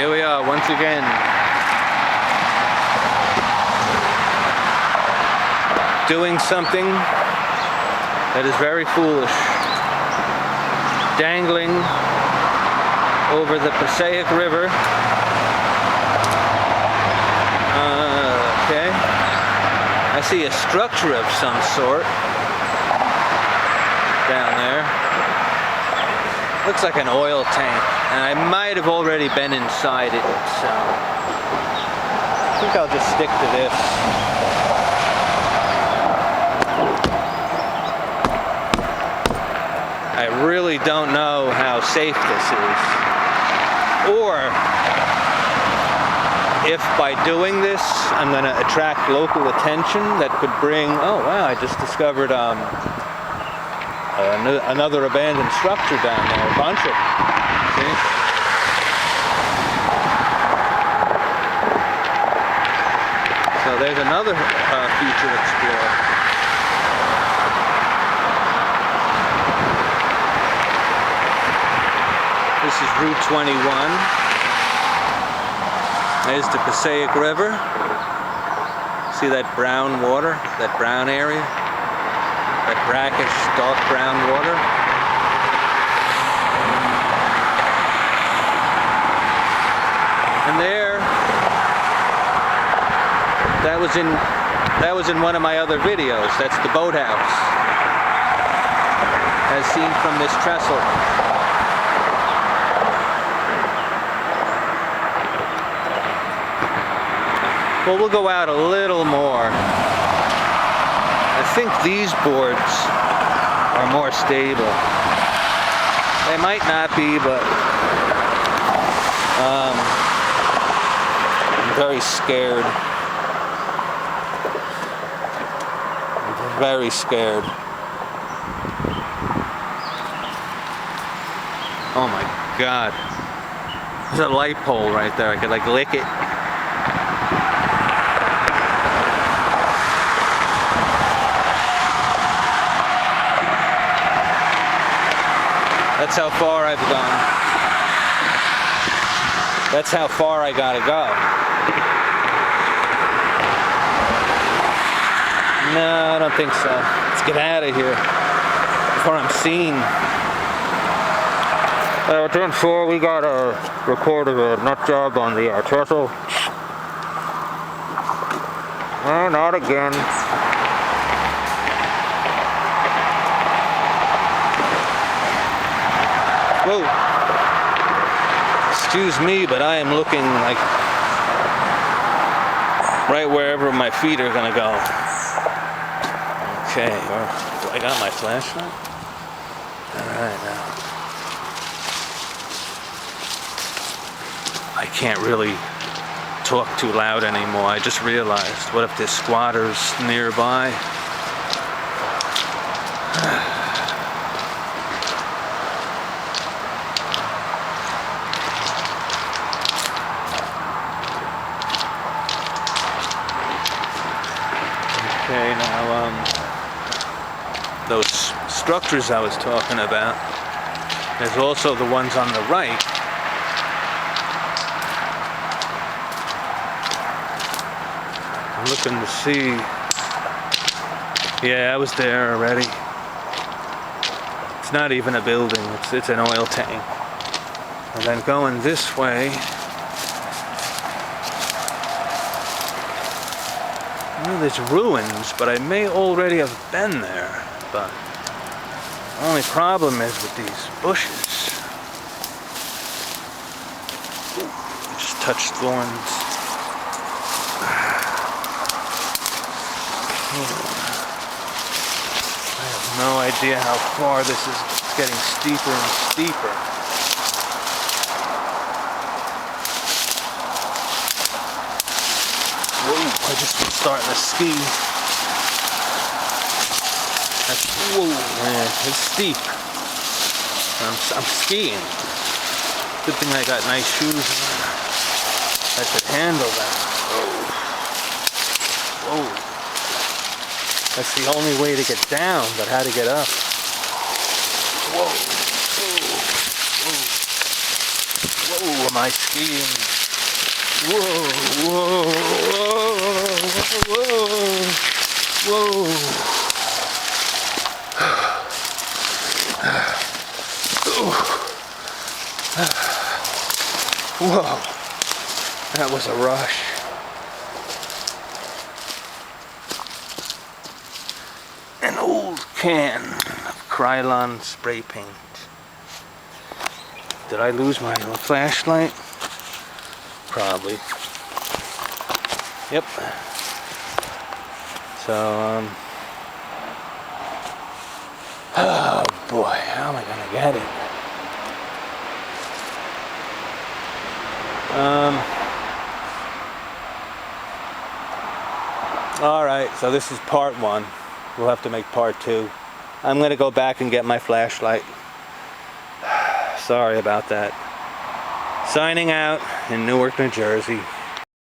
Here we are once again. Doing something that is very foolish. Dangling over the Passaic River. Okay. I see a structure of some sort down there. Looks like an oil tank, and I might have already been inside it, so I think I'll just stick to this. I really don't know how safe this is, or if by doing this I'm going to attract local attention that could bring, oh wow, I just discovered another abandoned structure down there, a bunch of them. See? So there's another feature explorer. This is Route 21. There's the Passaic River. See that brown water, that brown area? That brackish, dark brown water. And there, that was in one of my other videos. That's the boathouse, as seen from this trestle. Well, we'll go out a little more. I think these boards are more stable. They might not be, but I'm very scared. I'm very scared. Oh my God. There's a light pole right there. I could like lick it. That's how far I've gone. That's how far I gotta go. No, I don't think so. Let's get out of here before I'm seen. Turn 4, we got recorded a nut job on the trestle. Oh, not again. Whoa. Excuse me, but I am looking like right wherever my feet are gonna go. Okay, I got my flashlight? Alright now. I can't really talk too loud anymore. I just realized, what if there's squatters nearby? Okay, now those structures I was talking about, there's also the ones on the right. I'm looking to see. Yeah, I was there already. It's not even a building, it's an oil tank. And then going this way, well, there's ruins, but I may already have been there. But the only problem is with these bushes. Ooh, I just touched thorns. I have no idea how far this is. It's getting steeper and steeper. Whoa, I just was starting to ski. Whoa, man, it's steep. I'm skiing. Good thing I got nice shoes that could handle that. Whoa. That's the only way to get down, but how to get up. Whoa. Whoa. Whoa. my skiing. Whoa, whoa, whoa, whoa, whoa. Whoa, that was a rush. An old can of Krylon spray paint. Did I lose my flashlight? Probably. Yep. So, oh boy, how am I gonna get it? Alright, so this is part one. We'll have to make part two. I'm gonna go back and get my flashlight. Sorry about that. Signing out in Newark, New Jersey.